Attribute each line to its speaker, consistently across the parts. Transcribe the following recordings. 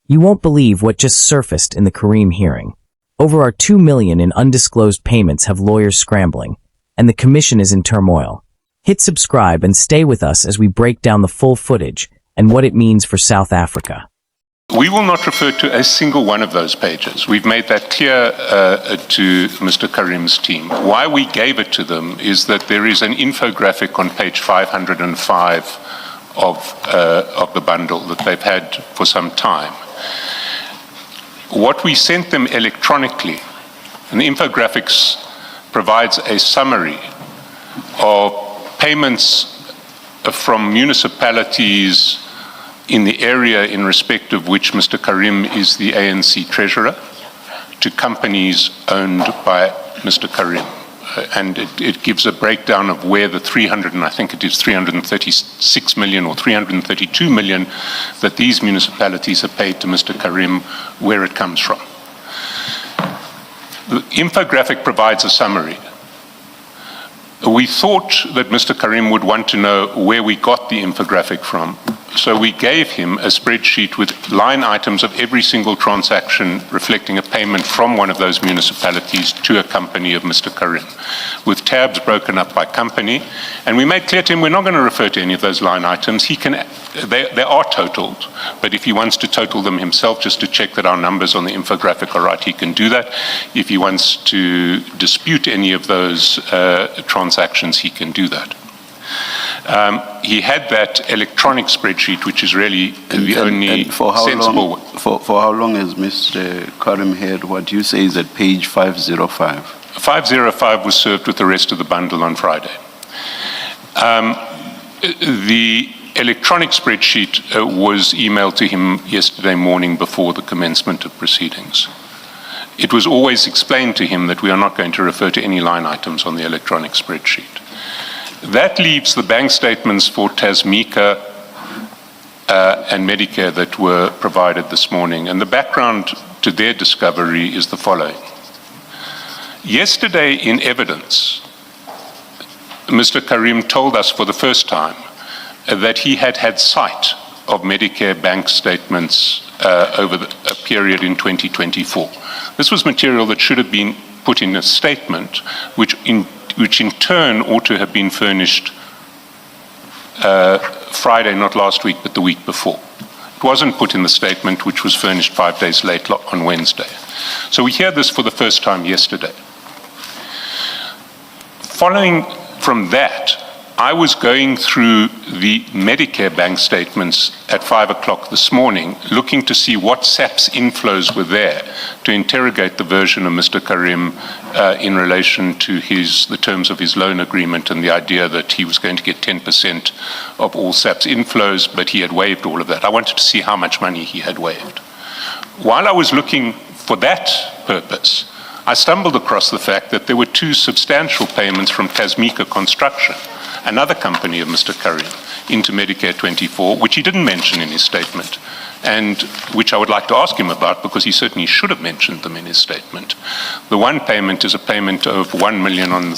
Speaker 1: You won't believe what just surfaced in the Carim hearing. Over our 2 million in undisclosed payments have lawyers scrambling, and the Commission is in turmoil. Hit subscribe and stay with us as we break down the full footage and what it means for South Africa.
Speaker 2: We will not refer to a single one of those pages. We've made that clear to Mr. Carrim's team. Why we gave it to them is that there is an infographic on page 505 of the bundle that they've had for some time. What we sent them electronically, and the infographics provides a summary of payments from municipalities in the area in respect of which Mr. Carim is the ANC treasurer, to companies owned by Mr. Carim. And it gives a breakdown of where the 336 million or 332 million that these municipalities have paid to Mr. Carim, where it comes from. The infographic provides a summary. We thought that Mr. Carim would want to know where we got the infographic from, so we gave him a spreadsheet with line items of every single transaction reflecting a payment from one of those municipalities to a company of Mr. Carim, with tabs broken up by company. And we made clear to him we're not going to refer to any of those line items. They are totaled, but if he wants to total them himself just to check that our numbers on the infographic are right, he can do that. If he wants to dispute any of those transactions, he can do that. He had that electronic spreadsheet, which is really the only sensible one.
Speaker 3: For how long has Mr. Carim had what you say is at page 505?
Speaker 2: 505 was served with the rest of the bundle on Friday. The electronic spreadsheet was emailed to him yesterday morning before the commencement of proceedings. It was always explained to him that we are not going to refer to any line items on the electronic spreadsheet. That leaves the bank statements for Tasmika and Medicare that were provided this morning. And the background to their discovery is the following. Yesterday in evidence, Mr. Carim told us for the first time that he had had sight of Medicare bank statements over a period in 2024. This was material that should have been put in a statement, which in turn ought to have been furnished Friday, not last week, but the week before. It wasn't put in the statement, which was furnished 5 days late on Wednesday. So we hear this for the first time yesterday. Following from that, I was going through the Medicare bank statements at 5 o'clock this morning, looking to see what SAP's inflows were there to interrogate the version of Mr. Carim in relation to the terms of his loan agreement and the idea that he was going to get 10% of all SAP's inflows, but he had waived all of that. I wanted to see how much money he had waived. While I was looking for that purpose, I stumbled across the fact that there were 2 substantial payments from Tasmika Construction, another company of Mr. Carim, into Medicare 24, which he didn't mention in his statement, and which I would like to ask him about because he certainly should have mentioned them in his statement. The one payment is a payment of 1 million on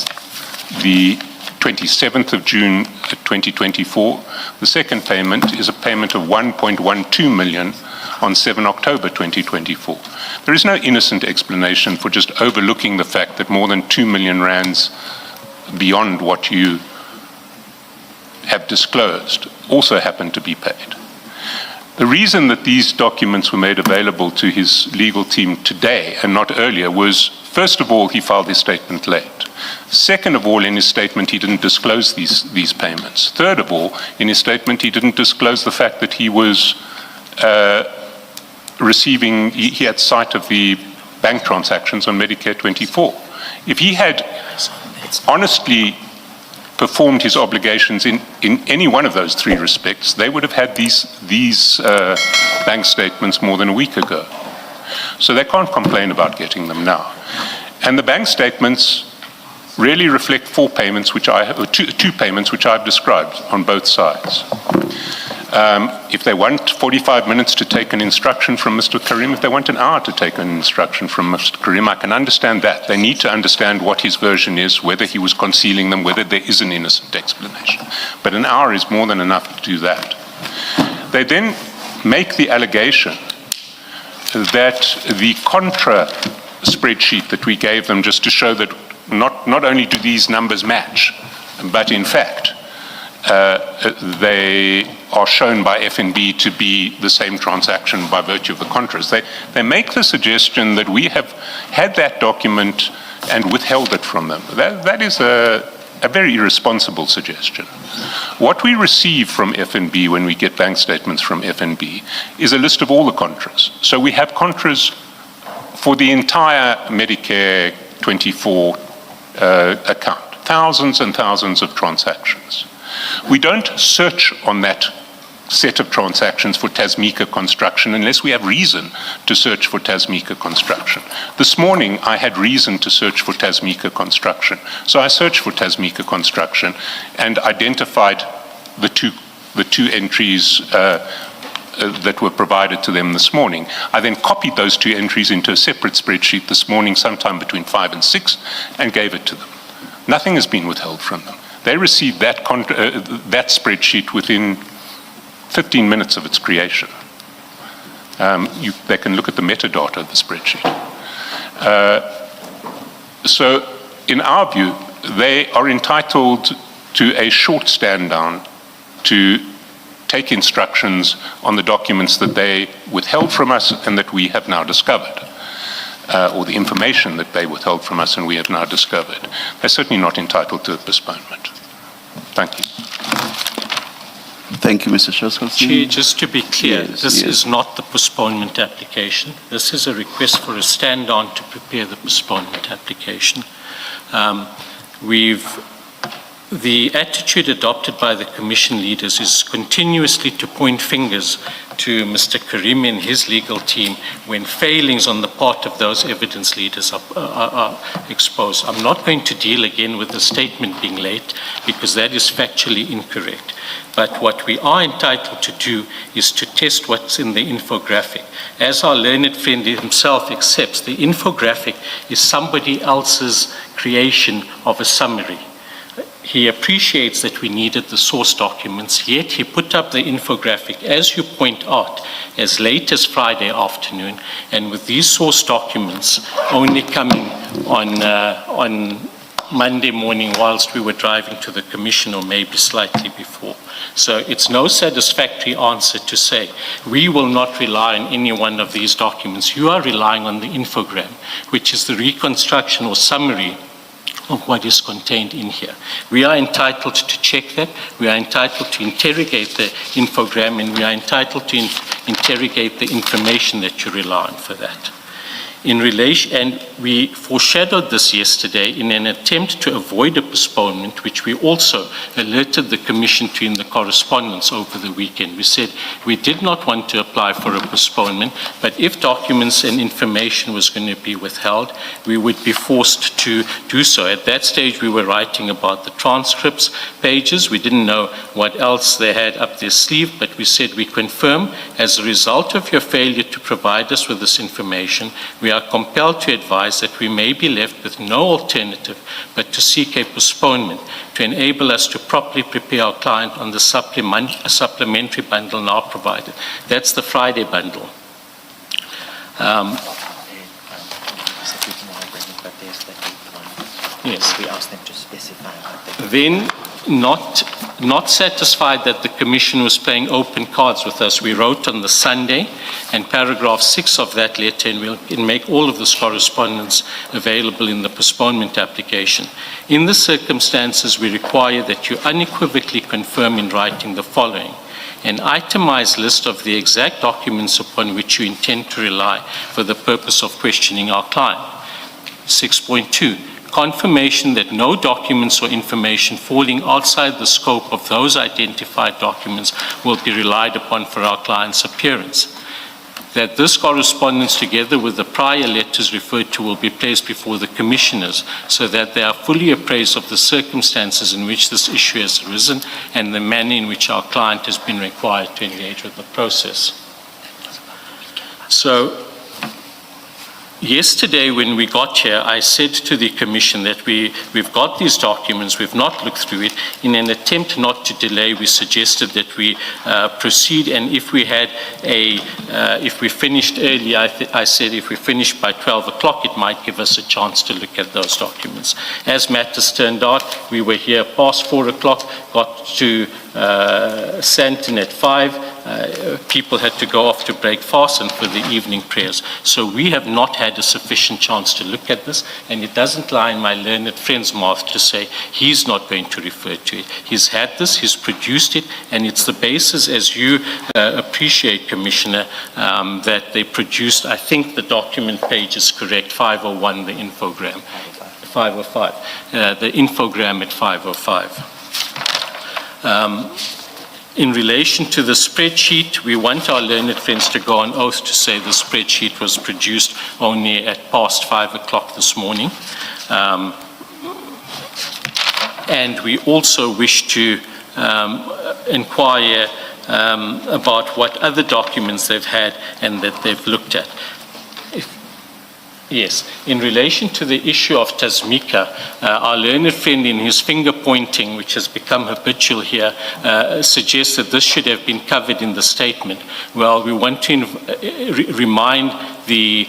Speaker 2: the 27th of June 2024. The second payment is a payment of 1.12 million on 7 October 2024. There is no innocent explanation for just overlooking the fact that more than 2 million rands beyond what you have disclosed also happened to be paid. The reason that these documents were made available to his legal team today and not earlier was, first of all, he filed his statement late. Second of all, in his statement, he didn't disclose these payments. Third of all, in his statement, he didn't disclose the fact that he was he had sight of the bank transactions on Medicare 24. If he had honestly performed his obligations in any one of those 3 respects, they would have had these bank statements more than a week ago. So they can't complain about getting them now. And the bank statements really reflect 2 payments which I've described on both sides. If they want 45 minutes to take an instruction from Mr. Carim, if they want an hour to take an instruction from Mr. Carim, I can understand that. They need to understand what his version is, whether he was concealing them, whether there is an innocent explanation. But an hour is more than enough to do that. They then make the allegation that the contra spreadsheet that we gave them, just to show that not only do these numbers match, but in fact, they are shown by FNB to be the same transaction by virtue of the contras. They make the suggestion that we have had that document and withheld it from them. That is a very irresponsible suggestion. What we receive from FNB when we get bank statements from FNB is a list of all the contras. So we have contras for the entire Medicare 24 account, thousands and thousands of transactions. We don't search on that set of transactions for Tasmika Construction unless we have reason to search for Tasmika Construction. This morning I had reason to search for Tasmika Construction. So I searched for Tasmika Construction and identified the two entries that were provided to them this morning. I then copied those two entries into a separate spreadsheet this morning, sometime between 5 and 6, and gave it to them. Nothing has been withheld from them. They received that spreadsheet within 15 minutes of its creation. They can look at the metadata of the spreadsheet. So in our view, they are entitled to a short stand down to take instructions on the documents that they withheld from us and that we have now discovered, or the information that they withheld from us and we have now discovered. They're certainly not entitled to a postponement. Thank you.
Speaker 3: Thank you, Mr. Shoskelstein.
Speaker 4: Chair, just to be clear,
Speaker 3: Yes,
Speaker 4: this
Speaker 3: yes.
Speaker 4: is not the postponement application. This is a request for a stand-down to prepare the postponement application. The attitude adopted by the Commission leaders is continuously to point fingers to Mr. Carim and his legal team when failings on the part of those evidence leaders are exposed. I'm not going to deal again with the statement being late because that is factually incorrect. But what we are entitled to do is to test what's in the infographic. As our learned friend himself accepts, the infographic is somebody else's creation of a summary. He appreciates that we needed the source documents, yet he put up the infographic, as you point out, as late as Friday afternoon, and with these source documents only coming on Monday morning whilst we were driving to the Commission, or maybe slightly before. So it's no satisfactory answer to say, we will not rely on any one of these documents. You are relying on the infogram, which is the reconstruction or summary of what is contained in here. We are entitled to check that, we are entitled to interrogate the infogram, and we are entitled to interrogate the information that you rely on for that. In relation, and we foreshadowed this yesterday in an attempt to avoid a postponement, which we also alerted the Commission to in the correspondence over the weekend. We said we did not want to apply for a postponement, but if documents and information was going to be withheld, we would be forced to do so. At that stage, we were writing about the transcripts pages. We didn't know what else they had up their sleeve, but we said we confirm, as a result of your failure to provide us with this information, we are compelled to advise that we may be left with no alternative but to seek a postponement to enable us to properly prepare our client on the supplementary bundle now provided. That's the Friday bundle. Yes.
Speaker 5: We asked them to specify what they
Speaker 4: Then, not satisfied that the Commission was playing open cards with us, we wrote on the Sunday, and paragraph 6 of that letter, and we'll make all of this correspondence available in the postponement application. In the circumstances, we require that you unequivocally confirm in writing the following: an itemized list of the exact documents upon which you intend to rely for the purpose of questioning our client. 6.2. Confirmation that no documents or information falling outside the scope of those identified documents will be relied upon for our client's appearance. That this correspondence, together with the prior letters referred to, will be placed before the Commissioners so that they are fully appraised of the circumstances in which this issue has arisen and the manner in which our client has been required to engage with the process. So, Yesterday, when we got here, I said to the Commission that we've got these documents, we've not looked through it. In an attempt not to delay, we suggested that we proceed, and if we had if we finished early, I said if we finished by 12 o'clock, it might give us a chance to look at those documents. As matters turned out, we were here past 4 o'clock, got to Santon at 5. People had to go off to break fast and for the evening prayers. So we have not had a sufficient chance to look at this, and it doesn't lie in my learned friend's mouth to say he's not going to refer to it. He's had this, he's produced it, and it's the basis, as you appreciate, Commissioner, that they produced. I think the document page is correct, 501, the infogram. 505, the infogram at 505. In relation to the spreadsheet, we want our learned friends to go on oath to say the spreadsheet was produced only at past 5 o'clock this morning. And we also wish to inquire about what other documents they've had and that they've looked at. Yes, in relation to the issue of Tasmika, our learned friend in his finger pointing, which has become habitual here, suggests that this should have been covered in the statement. Well, we want to remind the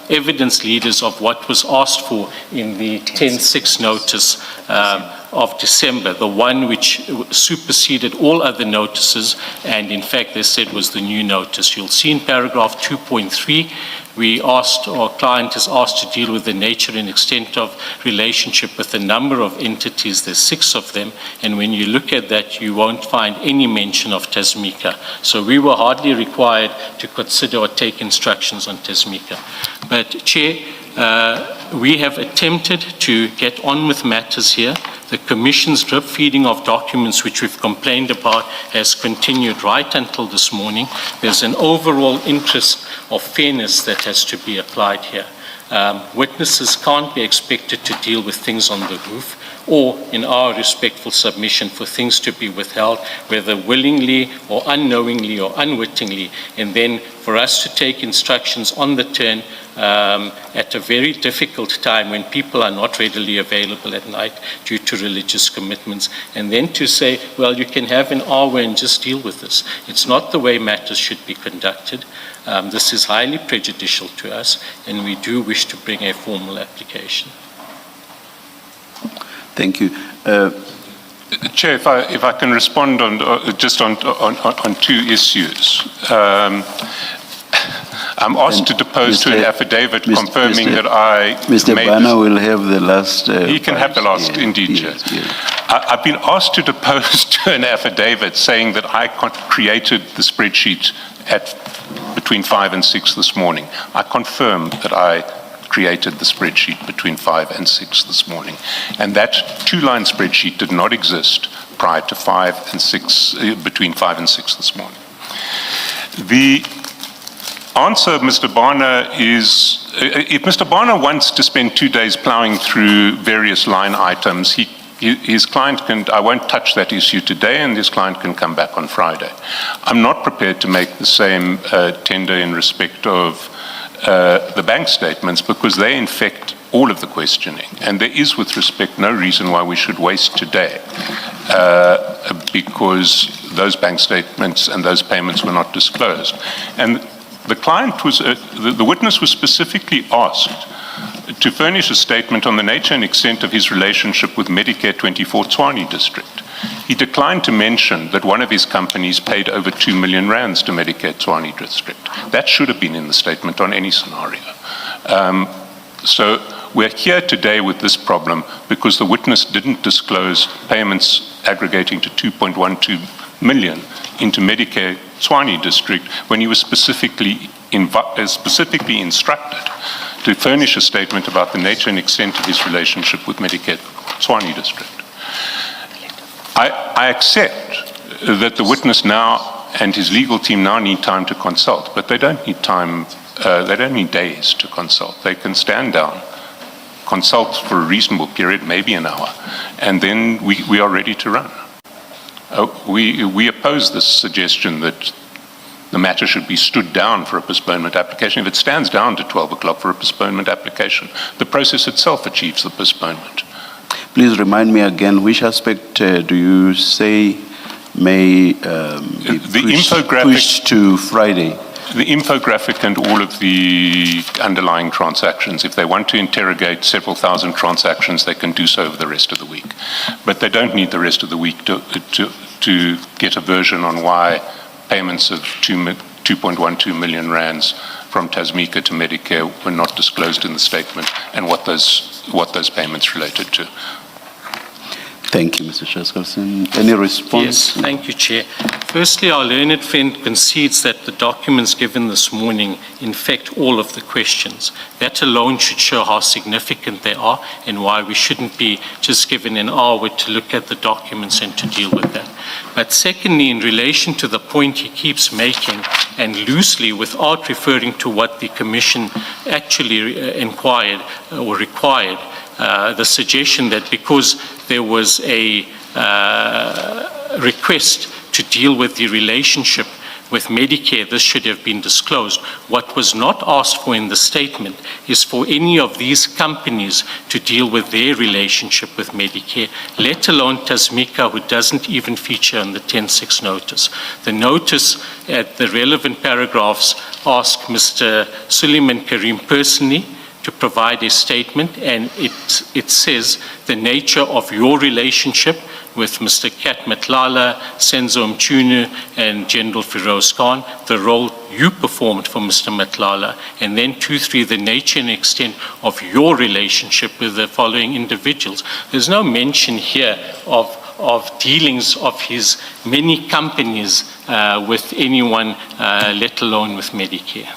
Speaker 4: evidence leaders of what was asked for in the 10-6 notice of December, the one which superseded all other notices, and in fact they said was the new notice. You'll see in paragraph 2.3, we asked, or client is asked to deal with the nature and extent of relationship with a number of entities. There's 6 of them, and when you look at that, you won't find any mention of Tasmika. So we were hardly required to consider or take instructions on Tasmika. But Chair, we have attempted to get on with matters here. The Commission's drip feeding of documents, which we've complained about, has continued right until this morning. There's an overall interest of fairness that has to be applied here. Witnesses can't be expected to deal with things on the roof, or, in our respectful submission, for things to be withheld, whether willingly or unknowingly or unwittingly, and then for us to take instructions on the turn at a very difficult time when people are not readily available at night due to religious commitments, and then to say, well, you can have an hour and just deal with this. It's not the way matters should be conducted. This is highly prejudicial to us, and we do wish to bring a formal application.
Speaker 3: Thank you.
Speaker 2: Chair, if I can respond on just on 2 issues. I'm asked to depose to an affidavit confirming that I
Speaker 3: Mr. Bana will have the last...
Speaker 2: he can have the last, indeed, Chair.
Speaker 3: Yes.
Speaker 2: I've been asked to depose to an affidavit saying that I created the spreadsheet at between 5 and 6 this morning. I confirm that I created the spreadsheet between 5 and 6 this morning. And that 2-line spreadsheet did not exist prior to 5 and 6, between 5 and 6 this morning. The answer of Mr. Bana is, if Mr. Bana wants to spend 2 days plowing through various line items, his client can, I won't touch that issue today, and his client can come back on Friday. I'm not prepared to make the same tender in respect of the bank statements, because they infect all of the questioning, and there is, with respect, no reason why we should waste today, because those bank statements and those payments were not disclosed. And the client was, the witness was specifically asked to furnish a statement on the nature and extent of his relationship with Medicare 24 Tshwane district. He declined to mention that one of his companies paid over 2 million rands to Medicare Tshwane district. That should have been in the statement on any scenario. So we're here today with this problem because the witness didn't disclose payments aggregating to 2.12 million into Medicare Tshwane district when he was specifically instructed to furnish a statement about the nature and extent of his relationship with Medicare Tshwane district. I accept that the witness now and his legal team now need time to consult, but they don't need time, they don't need days to consult. They can stand down, consult for a reasonable period, maybe an hour, and then we are ready to run. We oppose this suggestion that the matter should be stood down for a postponement application. If it stands down to 12 o'clock for a postponement application, the process itself achieves the postponement.
Speaker 3: Please remind me again, which aspect do you say may be pushed to Friday?
Speaker 2: The infographic and all of the underlying transactions. If they want to interrogate several thousand transactions, they can do so over the rest of the week. But they don't need the rest of the week to get a version on why payments of 2.12 million rands from Tasmika to Medicare were not disclosed in the statement and what those payments related to.
Speaker 3: Thank you, Mr. Chaskalson. Any response?
Speaker 4: Yes, thank you, Chair. Firstly, our learned friend concedes that the documents given this morning infect all of the questions. That alone should show how significant they are and why we shouldn't be just given an hour to look at the documents and to deal with that. But secondly, in relation to the point he keeps making, and loosely without referring to what the Commission actually inquired or required, the suggestion that because there was a request to deal with the relationship with Medicare, this should have been disclosed. What was not asked for in the statement is for any of these companies to deal with their relationship with Medicare, let alone Tasmika, who doesn't even feature on the 10.6 notice. The notice at the relevant paragraphs ask Mr. Suleiman Carim personally to provide a statement, and it says the nature of your relationship with Mr. Kat Matlala, Senzo Mchunu, and General Firoz Khan, the role you performed for Mr. Matlala, and then 2.3, the nature and extent of your relationship with the following individuals. There's no mention here of dealings of his many companies with anyone, let alone with Medicare.